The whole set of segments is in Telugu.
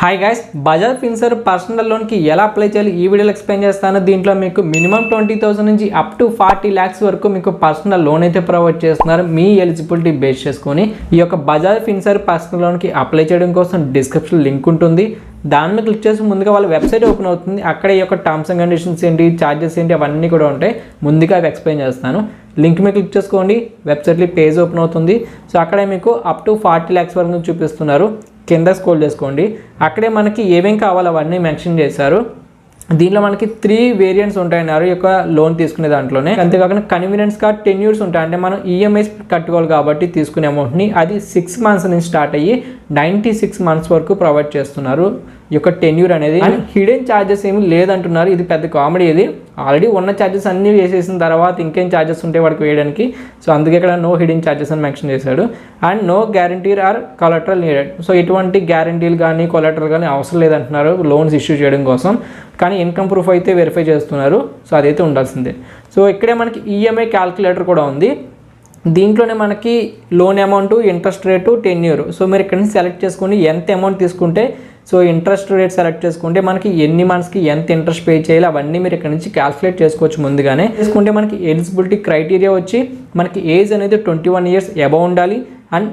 Hi guys, Bajaj Finserv personal లోన్కి ఎలా అప్లై చేయాలి ఈ వీడియోలో ఎక్స్ప్లెయిన్ చేస్తాను. దీంట్లో మీకు మినిమం 20,000 నుంచి అప్ టు 40 lakhs వరకు మీకు పర్సనల్ లోన్ అయితే ప్రొవైడ్ చేస్తున్నారు. మీ ఎలిజిబిలిటీ బేస్ చేసుకొని ఈ యొక్క బజాజ్ ఫిన్సర్వ్ పర్సనల్ లోన్కి అప్లై చేయడం కోసం డిస్క్రిప్షన్ లింక్ ఉంటుంది. దాని మీద క్లిక్ చేసి ముందుగా వాళ్ళ వెబ్సైట్ ఓపెన్ అవుతుంది. అక్కడ ఈ యొక్క టర్మ్స్ అండ్ కండిషన్స్ ఏంటి, ఛార్జెస్ ఏంటి, అవన్నీ కూడా ఉంటాయి. ముందుగా అవి ఎక్స్ప్లెయిన్ చేస్తాను. లింక్ మీద క్లిక్ చేసుకోండి, వెబ్సైట్లో పేజ్ ఓపెన్ అవుతుంది. సో అక్కడే మీకు అప్ టు 40 lakhs వరకు చూపిస్తున్నారు. కింద స్క్రోల్ చేసుకోండి, అక్కడే మనకి ఏమేం కావాలో అవన్నీ మెన్షన్ చేశారు. దీనిలో మనకి 3 వేరియంట్స్ ఉంటాయన్నారు ఈ యొక్క లోన్ తీసుకునే దాంట్లోనే. అంతేకాకుండా కన్వీనియన్స్గా 10 years ఉంటాయి. అంటే మనం ఈఎంఐస్ కట్టుకోవాలి కాబట్టి తీసుకునే అమౌంట్ని అది 6 months నుంచి స్టార్ట్ అయ్యి 96 months వరకు ప్రొవైడ్ చేస్తున్నారు ఈ యొక్క టెన్యూర్ అనేది. అండ్ హిడెన్ ఛార్జెస్ ఏమి లేదంటున్నారు. ఇది పెద్ద కామెడీ. ఇది ఆల్రెడీ ఉన్న ఛార్జెస్ అన్నీ వేసేసిన తర్వాత ఇంకేం ఛార్జెస్ ఉంటాయి వాడికి వేయడానికి. సో అందుకే ఇక్కడ నో హిడెన్ ఛార్జెస్ అని మెన్షన్ చేశాడు. And no guarantee or collateral needed. So ఎటువంటి గ్యారంటీలు కానీ కొలాటరల్ కానీ అవసరం లేదంటున్నారు లోన్స్ ఇష్యూ చేయడం కోసం. కానీ ఇన్కమ్ ప్రూఫ్ అయితే వెరిఫై చేస్తున్నారు. సో అదైతే ఉండాల్సిందే. సో ఇక్కడే మనకి ఈఎంఐ క్యాల్కులేటర్ కూడా ఉంది. దీంట్లోనే మనకి loan amount, interest rate, tenure. So మీరు ఇక్కడ నుంచి సెలెక్ట్ చేసుకుని ఎంత అమౌంట్ తీసుకుంటే, సో ఇంట్రెస్ట్ రేట్ సెలెక్ట్ చేసుకుంటే మనకి ఎన్ని మంత్స్కి ఎంత ఇంట్రెస్ట్ పే చేయాలి అవన్నీ మీరు ఇక్కడ నుంచి క్యాల్కులేట్ చేసుకోవచ్చు. ముందుగానే చేసుకుంటే మనకి ఎలిజిబిలిటీ క్రైటీరియా వచ్చి మనకి ఏజ్ అనేది 21 years అబౌవ్ ఉండాలి. అండ్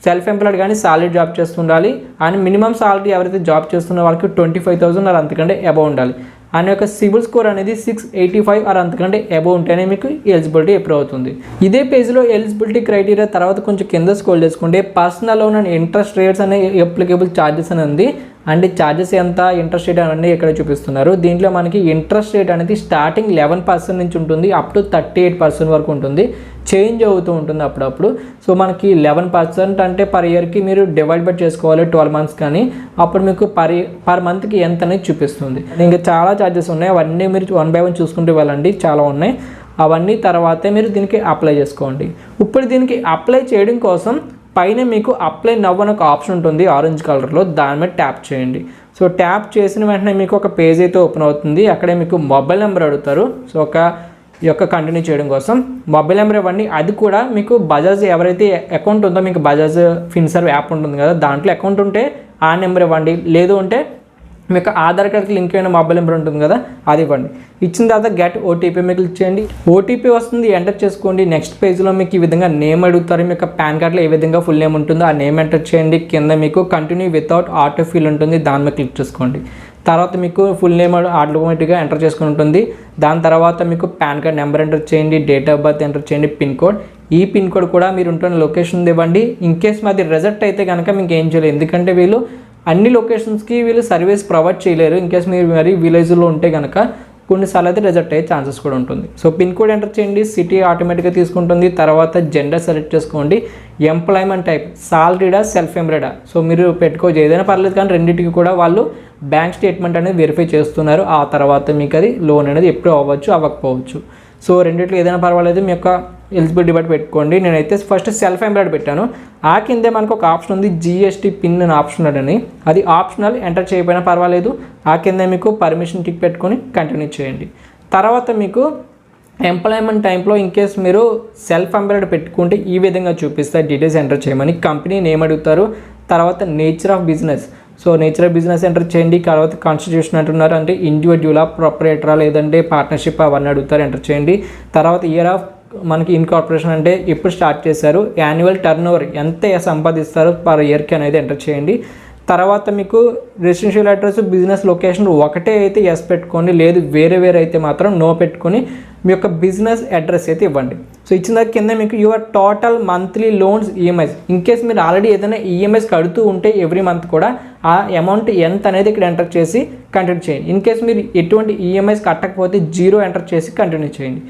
సెల్ఫ్ ఎంప్లాయిడ్ కానీ సాలరీ జాబ్ చేస్తుండాలి. అండ్ మినిమం సాలరీ ఎవరైతే జాబ్ చేస్తున్న వాళ్ళకి 25,000 ఆర్ అంతకంటే అబౌవ్ ఉండాలి. అండ్ యొక్క సిబిల్ స్కోర్ అనేది 685 ఆర్ అంతకంటే అబౌవ్ ఉంటేనే మీకు ఎలిజిబిలిటీ అప్రూవ్ అవుతుంది. ఇదే పేజ్లో ఎలిజిబిలిటీ క్రైటీరియా తర్వాత కొంచెం కింద స్క్రోల్ చేసుకుంటే personal loan and interest rates అనే అప్లికేబుల్ ఛార్జెస్ అని ఉంది. అండ్ ఛార్జెస్ ఎంత, ఇంట్రెస్ట్ రేట్ అనేది ఇక్కడ చూపిస్తున్నారు. దీంట్లో మనకి ఇంట్రెస్ట్ రేట్ అనేది స్టార్టింగ్ 11% నుంచి ఉంటుంది, అప్ టు 38% వరకు ఉంటుంది. చేంజ్ అవుతూ ఉంటుంది అప్పుడప్పుడు. సో మనకి 11% అంటే పర్ ఇయర్కి మీరు డివైడ్ బై చేసుకోవాలి 12 months కానీ. అప్పుడు మీకు పర్ మంత్కి ఎంత అనేది చూపిస్తుంది. ఇంకా చాలా ఛార్జెస్ ఉన్నాయి, అవన్నీ మీరు 1 by 1 చూసుకుంటూ వెళ్ళండి. చాలా ఉన్నాయి, అవన్నీ తర్వాతే మీరు దీనికి అప్లై చేసుకోండి. ఇప్పుడు దీనికి అప్లై చేయడం కోసం పైన మీకు అప్లై నవ్ అని ఒక ఆప్షన్ ఉంటుంది ఆరెంజ్ కలర్లో. దాని మీద ట్యాప్ చేయండి. సో ట్యాప్ చేసిన వెంటనే మీకు ఒక పేజ్ అయితే ఓపెన్ అవుతుంది. అక్కడే మీకు మొబైల్ నెంబర్ అడుగుతారు. సో ఈ యొక్క కంటిన్యూ చేయడం కోసం మొబైల్ నెంబర్ ఇవ్వండి. అది కూడా మీకు బజాజ్ ఎవరైతే అకౌంట్ ఉందో, మీకు బజాజ్ ఫిన్సర్వ్ యాప్ ఉంటుంది కదా, దాంట్లో అకౌంట్ ఉంటే ఆ నెంబర్ ఇవ్వండి. లేదు అంటే మీకు ఆధార్ కార్డ్కి లింక్ అయిన మొబైల్ నెంబర్ ఉంటుంది కదా, అది ఇవ్వండి. ఇచ్చిన తర్వాత గెట్ ఓటీపీ మీకు క్లిక్ చేయండి. ఓటీపీ వస్తుంది, ఎంటర్ చేసుకోండి. నెక్స్ట్ పేజ్లో మీకు ఈ విధంగా నేమ్ అడుగుతారు. మీకు పాన్ కార్డ్లో ఏ విధంగా ఫుల్ నేమ్ ఉంటుందో ఆ నేమ్ ఎంటర్ చేయండి. కింద మీకు కంటిన్యూ వితౌట్ ఆటో ఫిల్ ఉంటుంది, దాని మీద క్లిక్ చేసుకోండి. తర్వాత మీకు ఫుల్ నేమ్ ఆటోమేటిక్గా ఎంటర్ చేసుకుని ఉంటుంది. దాని తర్వాత మీకు పాన్ కార్డ్ నెంబర్ ఎంటర్ చేయండి, డేట్ ఆఫ్ బర్త్ ఎంటర్ చేయండి, పిన్ కోడ్. ఈ పిన్ కోడ్ కూడా మీరు ఉంటున్న లొకేషన్ ఇవ్వండి. ఇన్ కేస్ మాది రిజల్ట్ అయితే కనుక మీకు ఏం చేయలేదు, ఎందుకంటే వీళ్ళు అన్ని లొకేషన్స్కి వీళ్ళు సర్వీస్ ప్రొవైడ్ చేయలేరు. ఇన్ కేస్ మీరు మరి విలేజ్లో ఉంటే కనుక కొన్నిసార్లు అయితే రిజెక్ట్ అయ్యే ఛాన్సెస్ కూడా ఉంటుంది. సో పిన్ కోడ్ ఎంటర్ చేయండి, సిటీ ఆటోమేటిక్గా తీసుకుంటుంది. తర్వాత జెండర్ సెలెక్ట్ చేసుకోండి. ఎంప్లాయ్మెంట్ టైప్ సాలరీడా, సెల్ఫ్ ఎంప్లాయిడా. సో మీరు పెట్టుకోవచ్చు, ఏదైనా పర్లేదు. కానీ రెండింటికి కూడా వాళ్ళు బ్యాంక్ స్టేట్మెంట్ అనేది వెరిఫై చేస్తున్నారు. ఆ తర్వాత మీకు అది లోన్ అనేది ఎప్పుడు అవ్వచ్చు, అవ్వకపోవచ్చు. సో రెండింటిలో ఏదైనా పర్వాలేదు, మీ యొక్క ఎలిజిబిలిటీ బట్టి పెట్టుకోండి. నేనైతే ఫస్ట్ సెల్ఫ్ ఎంప్లాయిడ్ పెట్టాను. ఆ కిందే మనకు ఒక ఆప్షన్ ఉంది, జిఎస్టీ పిన్ అని ఆప్షన్ అని. అది ఆప్షనల్, ఎంటర్ చేయకపోయినా పర్వాలేదు. ఆ కింద మీకు పర్మిషన్ టిక్ పెట్టుకొని కంటిన్యూ చేయండి. తర్వాత మీకు ఎంప్లాయ్మెంట్ టైంలో ఇన్ కేస్ మీరు సెల్ఫ్ ఎంప్లాయిడ్ పెట్టుకుంటే ఈ విధంగా చూపిస్తారు. డీటెయిల్స్ ఎంటర్ చేయమని కంపెనీ నేమ్ అడుగుతారు. తర్వాత nature of business. So nature of business enter చేయండి. తర్వాత కాన్స్టిట్యూషన్ అంటున్నారు, అంటే ఇండివిజువలా, ప్రొపరేటరా, లేదంటే పార్ట్నర్షిప్, అవన్నీ అడుగుతారు, ఎంటర్ చేయండి. తర్వాత ఇయర్ ఆఫ్ మనకి ఇన్కార్పొరేషన్ అంటే ఎప్పుడు స్టార్ట్ చేశారు, యాన్యువల్ టర్న్ ఓవర్ ఎంత సంపాదిస్తారు పర్ ఇయర్కి అనేది ఎంటర్ చేయండి. తర్వాత మీకు రెసిడెన్షియల్ అడ్రస్, బిజినెస్ లొకేషన్ ఒకటే అయితే ఎస్ పెట్టుకోండి, లేదు వేరే అయితే మాత్రం నో పెట్టుకొని మీ యొక్క బిజినెస్ అడ్రస్ అయితే ఇవ్వండి. సో ఇచ్చిన దాని కింద మీకు your total monthly loans EMIs. In case మీరు ఆల్రెడీ ఏదైనా ఈఎంఐస్ కడుతూ ఉంటే ఎవ్రీ మంత్ కూడా ఆ అమౌంట్ ఎంత అనేది ఇక్కడ ఎంటర్ చేసి కంటిన్యూ చేయండి. ఇన్ కేస్ మీరు ఎటువంటి ఈఎంఐస్ కట్టకపోతే 0 ఎంటర్ చేసి కంటిన్యూ చేయండి.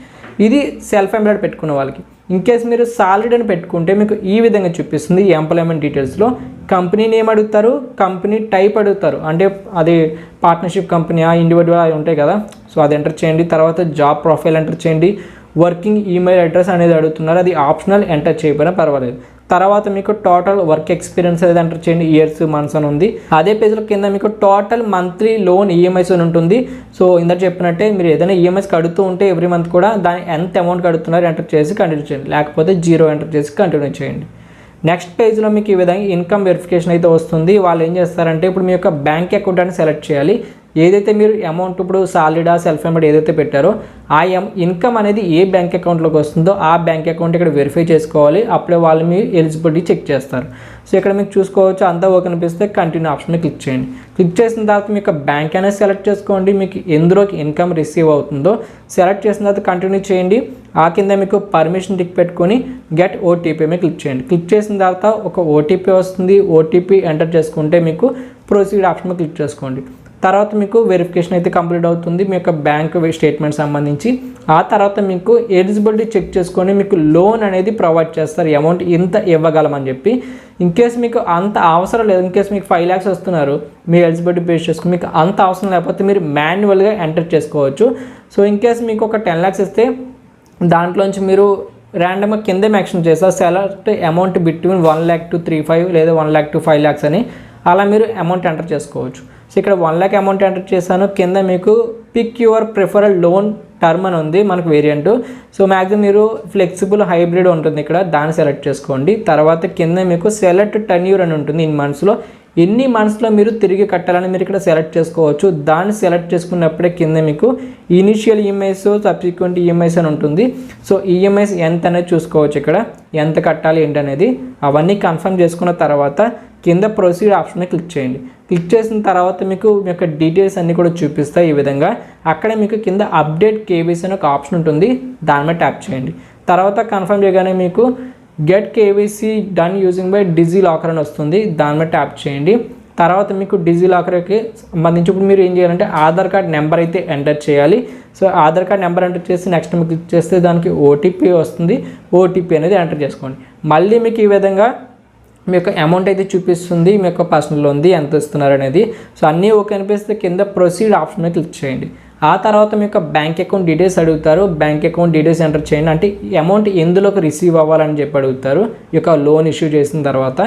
ఇది సెల్ఫ్ ఎంప్లాయిడ్ పెట్టుకున్న వాళ్ళకి. ఇన్ కేస్ మీరు సాలరీడ్ అని పెట్టుకుంటే మీకు ఈ విధంగా చూపిస్తుంది. ఎంప్లాయ్మెంట్ డీటెయిల్స్లో కంపెనీ నేమ్ అడుగుతారు, కంపెనీ టైప్ అడుగుతారు, అంటే అది పార్ట్నర్షిప్ కంపెనీ, ఇండివిజువల్ అవి ఉంటాయి కదా. సో అది ఎంటర్ చేయండి. తర్వాత జాబ్ ప్రొఫైల్ ఎంటర్ చేయండి. వర్కింగ్ ఈమెయిల్ అడ్రస్ అనేది అడుగుతున్నారు, అది ఆప్షనల్, ఎంటర్ చేయకపోయినా పర్వాలేదు. తర్వాత మీకు టోటల్ వర్క్ ఎక్స్పీరియన్స్ అనేది ఎంటర్ చేయండి, ఇయర్స్, మంత్స్ అని ఉంది. అదే పేజ్లో కింద మీకు టోటల్ మంత్లీ లోన్ ఈఎంఐస్ అని ఉంటుంది. సో ఇందాక చెప్పినట్టే మీరు ఏదైనా ఈఎంఐస్ కడుతూ ఉంటే ఎవ్రీ మంత్ కూడా దాని ఎంత అమౌంట్ కడుతున్నారు ఎంటర్ చేసి కంటిన్యూ చేయండి, లేకపోతే 0 ఎంటర్ చేసి కంటిన్యూ చేయండి. నెక్స్ట్ పేజ్లో మీకు ఈ విధంగా ఇన్కమ్ వెరిఫికేషన్ అయితే వస్తుంది. వాళ్ళు ఏం చేస్తారంటే ఇప్పుడు మీ యొక్క బ్యాంక్ అకౌంట్ అని సెలెక్ట్ చేయాలి. ఏదైతే మీరు అమౌంట్ ఇప్పుడు సాలరీడా సెల్ఫ్ ఎంప్లాయిడ్ ఏదైతే పెట్టారో ఆ ఇన్కమ్ అనేది ఏ బ్యాంక్ అకౌంట్లోకి వస్తుందో ఆ బ్యాంక్ అకౌంట్ ఇక్కడ వెరిఫై చేసుకోవాలి. అప్పుడే వాళ్ళు మీ ఎలిజిబిలిటీ చెక్ చేస్తారు. సో ఇక్కడ మీకు చూసుకోవచ్చు, అంతా ఓకే అనిపిస్తే కంటిన్యూ ఆప్షన్ క్లిక్ చేయండి. క్లిక్ చేసిన తర్వాత మీ యొక్క బ్యాంక్ అనేది సెలెక్ట్ చేసుకోండి. మీకు ఎందులోకి ఇన్కమ్ రిసీవ్ అవుతుందో సెలెక్ట్ చేసిన తర్వాత కంటిన్యూ చేయండి. ఆ కింద మీకు పర్మిషన్ టిక్ పెట్టుకొని గెట్ ఓటీపీ మీద క్లిక్ చేయండి. క్లిక్ చేసిన తర్వాత ఒక ఓటీపీ వస్తుంది. ఓటీపీ ఎంటర్ చేసుకుంటే మీకు ప్రొసీడ్ ఆప్షన్ మీద క్లిక్ చేసుకోండి. తర్వాత మీకు వెరిఫికేషన్ అయితే కంప్లీట్ అవుతుంది మీ యొక్క బ్యాంక్ స్టేట్మెంట్ సంబంధించి. ఆ తర్వాత మీకు ఎలిజిబిలిటీ చెక్ చేసుకొని మీకు లోన్ అనేది ప్రొవైడ్ చేస్తారు. అమౌంట్ ఇంత ఇవ్వగలమని చెప్పి. ఇన్కేస్ మీకు అంత అవసరం లేదు, ఇన్కేస్ మీకు 5 lakhs వస్తున్నారు మీ ఎలిజిబిలిటీ బేస్ చేసుకుని మీకు అంత అవసరం లేకపోతే మీరు మాన్యువల్గా ఎంటర్ చేసుకోవచ్చు. సో ఇన్కేస్ మీకు ఒక 10 lakhs ఇస్తే దాంట్లోంచి మీరు ర్యాండమ్గా కింద మెన్షన్ చేస్తారు select amount between 1 lakh to 3.5 లేదా 1 lakh to 5 lakhs అని. అలా మీరు అమౌంట్ ఎంటర్ చేసుకోవచ్చు. సో ఇక్కడ 1 lakh అమౌంట్ ఎంటర్ చేశాను. కింద మీకు పిక్ యువర్ ప్రిఫరల్ లోన్ టర్మ్ అని ఉంది మనకు వేరియంట్. సో మ్యాక్సిమం మీరు ఫ్లెక్సిబుల్ హైబ్రిడ్ ఉంటుంది ఇక్కడ, దాన్ని సెలెక్ట్ చేసుకోండి. తర్వాత కింద మీకు సెలెక్ట్ టెన్యూర్ అని ఉంటుంది. ఇన్ మంత్స్లో ఎన్ని మంత్స్లో మీరు తిరిగి కట్టాలని మీరు ఇక్కడ సెలెక్ట్ చేసుకోవచ్చు. దాన్ని సెలెక్ట్ చేసుకున్నప్పుడే కింద మీకు ఇనిషియల్ ఈఎంఐస్ సబ్సిక్వెంట్ ఈఎంఐస్ అని ఉంటుంది. సో ఈఎంఐస్ ఎంత అనేది చూసుకోవచ్చు, ఇక్కడ ఎంత కట్టాలి ఏంటనేది అవన్నీ కన్ఫర్మ్ చేసుకున్న తర్వాత కింద ప్రొసీడ్ ఆప్షన్ క్లిక్ చేయండి. క్లిక్ చేసిన తర్వాత మీకు మీ యొక్క డీటెయిల్స్ అన్నీ కూడా చూపిస్తాయి ఈ విధంగా. అక్కడే మీకు కింద అప్డేట్ కేవైసీ అని ఒక ఆప్షన్ ఉంటుంది, దాని మీద ట్యాప్ చేయండి. తర్వాత కన్ఫర్మ్ చేయగానే మీకు get KYC done using by DigiLocker అని వస్తుంది, దాని మీద ట్యాప్ చేయండి. తర్వాత మీకు డిజిలాకర్కి సంబంధించి ఇప్పుడు మీరు ఏం చేయాలంటే ఆధార్ కార్డ్ నెంబర్ అయితే ఎంటర్ చేయాలి. So Aadhaar card number enter చేసి నెక్స్ట్ మీకు క్లిక్ చేస్తే దానికి ఓటీపీ వస్తుంది. ఓటీపీ అనేది ఎంటర్ చేసుకోండి. మళ్ళీ మీకు ఈ విధంగా మీ యొక్క అమౌంట్ అయితే చూపిస్తుంది, మీ యొక్క పర్సనల్ లోన్ది ఎంత ఇస్తున్నారు అనేది. సో అన్నీ ఓకే అనిపిస్తే కింద ప్రొసీడ్ ఆప్షన్ మీద క్లిక్ చేయండి. ఆ తర్వాత మీ యొక్క బ్యాంక్ అకౌంట్ డీటెయిల్స్ అడుగుతారు. బ్యాంక్ అకౌంట్ డీటెయిల్స్ ఎంటర్ చేయండి. అంటే ఈ అమౌంట్ ఎందులోకి రిసీవ్ అవ్వాలని చెప్పి అడుగుతారు. ఈ యొక్క లోన్ ఇష్యూ చేసిన తర్వాత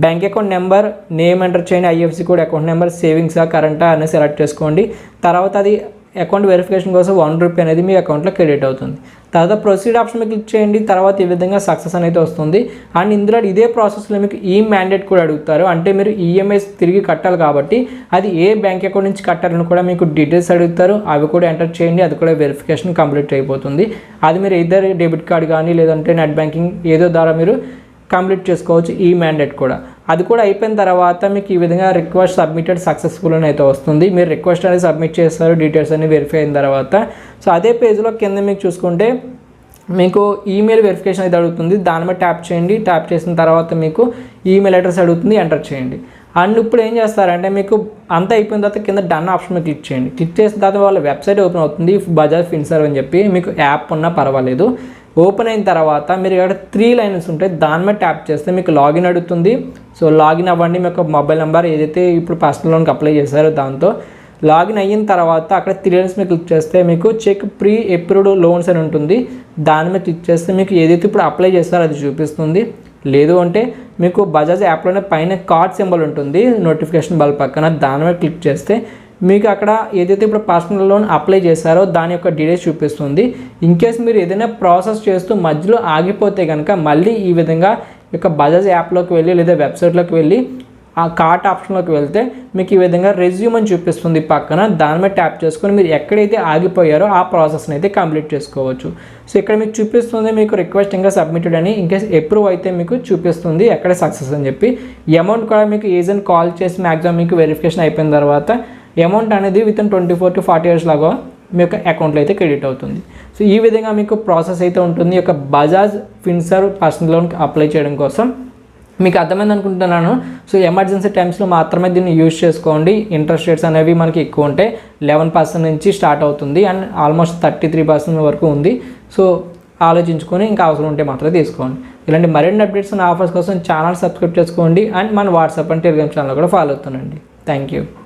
bank account number name enter చేయండి. ఐఎఫ్సి కోడ్, అకౌంట్ నెంబర్, సేవింగ్సా కరెంటా అనేది సెలెక్ట్ చేసుకోండి. తర్వాత అది అకౌంట్ వెరిఫికేషన్ కోసం 1 rupee అనేది మీ అకౌంట్లో క్రెడిట్ అవుతుంది. తర్వాత ప్రొసీడ్ ఆప్షన్ మీద క్లిక్ చేయండి. తర్వాత ఈ విధంగా సక్సెస్ అనేది వస్తుంది. అండ్ ఇందులో ఇదే ప్రాసెస్లో మీకు ఈ మ్యాండేట్ కూడా అడుగుతారు. అంటే మీరు ఈఎంఐస్ తిరిగి కట్టాలి కాబట్టి అది ఏ బ్యాంక్ అకౌంట్ నుంచి కట్టాలని కూడా మీకు డీటెయిల్స్ అడుగుతారు. అవి కూడా ఎంటర్ చేయండి. అది కూడా వెరిఫికేషన్ కంప్లీట్ అయిపోతుంది. అది మీరు ఇద్దరు డెబిట్ కార్డ్ కానీ లేదంటే నెట్ బ్యాంకింగ్ ఏదో ద్వారా మీరు కంప్లీట్ చేసుకోవచ్చు. ఈ మ్యాండేట్ కూడా అది కూడా అయిపోయిన తర్వాత మీకు ఈ విధంగా రిక్వెస్ట్ సబ్మిటెడ్ సక్సెస్ఫుల్ అని అయితే వస్తుంది. మీరు రిక్వెస్ట్ అనేది సబ్మిట్ చేస్తారు డీటెయిల్స్ అన్ని వెరిఫై అయిన తర్వాత. సో అదే పేజ్లో కింద మీకు చూసుకుంటే మీకు ఈమెయిల్ వెరిఫికేషన్ అయితే అడుగుతుంది, దాని మీద ట్యాప్ చేయండి. ట్యాప్ చేసిన తర్వాత మీకు ఈమెయిల్ అడ్రస్ అడుగుతుంది, ఎంటర్ చేయండి. అండ్ ఇప్పుడు ఏం చేస్తారంటే మీకు అంతా అయిపోయిన తర్వాత కింద డన్ ఆప్షన్ మీద క్లిక్ చేయండి. క్లిక్ చేసిన తర్వాత వాళ్ళ వెబ్సైట్ ఓపెన్ అవుతుంది, బజాజ్ ఫిన్సర్వ్ అని చెప్పి. మీకు యాప్ ఉన్నా పర్వాలేదు. ఓపెన్ అయిన తర్వాత మీరు ఇక్కడ 3 lines ఉంటాయి, దాని మీద ట్యాప్ చేస్తే మీకు లాగిన్ అడుగుతుంది. సో లాగిన్ అవ్వండి. మీ యొక్క మొబైల్ నెంబర్ ఏదైతే ఇప్పుడు పర్సనల్ లోన్కి అప్లై చేశారో దాంతో లాగిన్ అయిన తర్వాత అక్కడ 3 lines మీద క్లిక్ చేస్తే మీకు చెక్ ప్రీ అప్రూవ్డ్ లోన్స్ అని ఉంటుంది, దాని మీద క్లిక్ చేస్తే మీకు ఏదైతే ఇప్పుడు అప్లై చేస్తారో అది చూపిస్తుంది. లేదు అంటే మీకు బజాజ్ యాప్లోనే పైన కార్డ్ సింబల్ ఉంటుంది నోటిఫికేషన్ బల్ పక్కన, దాని మీద క్లిక్ చేస్తే మీకు అక్కడ ఏదైతే ఇప్పుడు పర్సనల్ లోన్ అప్లై చేశారో దాని యొక్క డీటెయిల్స్ చూపిస్తుంది. ఇన్కేస్ మీరు ఏదైనా ప్రాసెస్ చేస్తూ మధ్యలో ఆగిపోతే కనుక మళ్ళీ ఈ విధంగా యొక్క బజాజ్ యాప్లోకి వెళ్ళి లేదా వెబ్సైట్లోకి వెళ్ళి ఆ కార్ట్ ఆప్షన్లోకి వెళ్తే మీకు ఈ విధంగా రెజ్యూమ్ అని చూపిస్తుంది పక్కన, దాని మీద ట్యాప్ చేసుకొని మీరు ఎక్కడైతే ఆగిపోయారో ఆ ప్రాసెస్ని అయితే కంప్లీట్ చేసుకోవచ్చు. సో ఇక్కడ మీకు చూపిస్తుంది మీకు రిక్వెస్ట్ ఇంకా సబ్మిటెడ్ అని. ఇన్కేస్ అప్రూవ్ అయితే మీకు చూపిస్తుంది ఎక్కడ సక్సెస్ అని చెప్పి. అమౌంట్ కూడా మీకు ఏజెంట్ కాల్ చేసి మ్యాక్సిమం మీకు వెరిఫికేషన్ అయిపోయిన తర్వాత అమౌంట్ అనేది వితిన్ 24 to 40 hours లాగా మీ యొక్క అకౌంట్లో అయితే క్రెడిట్ అవుతుంది. సో ఈ విధంగా మీకు ప్రాసెస్ అయితే ఉంటుంది ఈ యొక్క బజాజ్ ఫిన్సర్వ్ పర్సనల్ లోన్కి అప్లై చేయడం కోసం. మీకు అర్థమైంది అనుకుంటున్నాను. సో ఎమర్జెన్సీ టైమ్స్లో మాత్రమే దీన్ని యూజ్ చేసుకోండి. ఇంట్రెస్ట్ రేట్స్ అనేవి మనకి ఎక్కువ ఉంటాయి, 11% నుంచి స్టార్ట్ అవుతుంది అండ్ ఆల్మోస్ట్ 33% వరకు ఉంది. సో ఆలోచించుకొని ఇంకా అవసరం ఉంటే మాత్రమే తీసుకోండి. ఇలాంటి మరిన్ని అప్డేట్స్ అండ్ ఆఫర్స్ కోసం ఛానల్ సబ్స్క్రైబ్ చేసుకోండి అండ్ మన వాట్సాప్ అండ్ టెలిగ్రామ్ ఛానల్ కూడా ఫాలో అవుతుండండి. Thank you.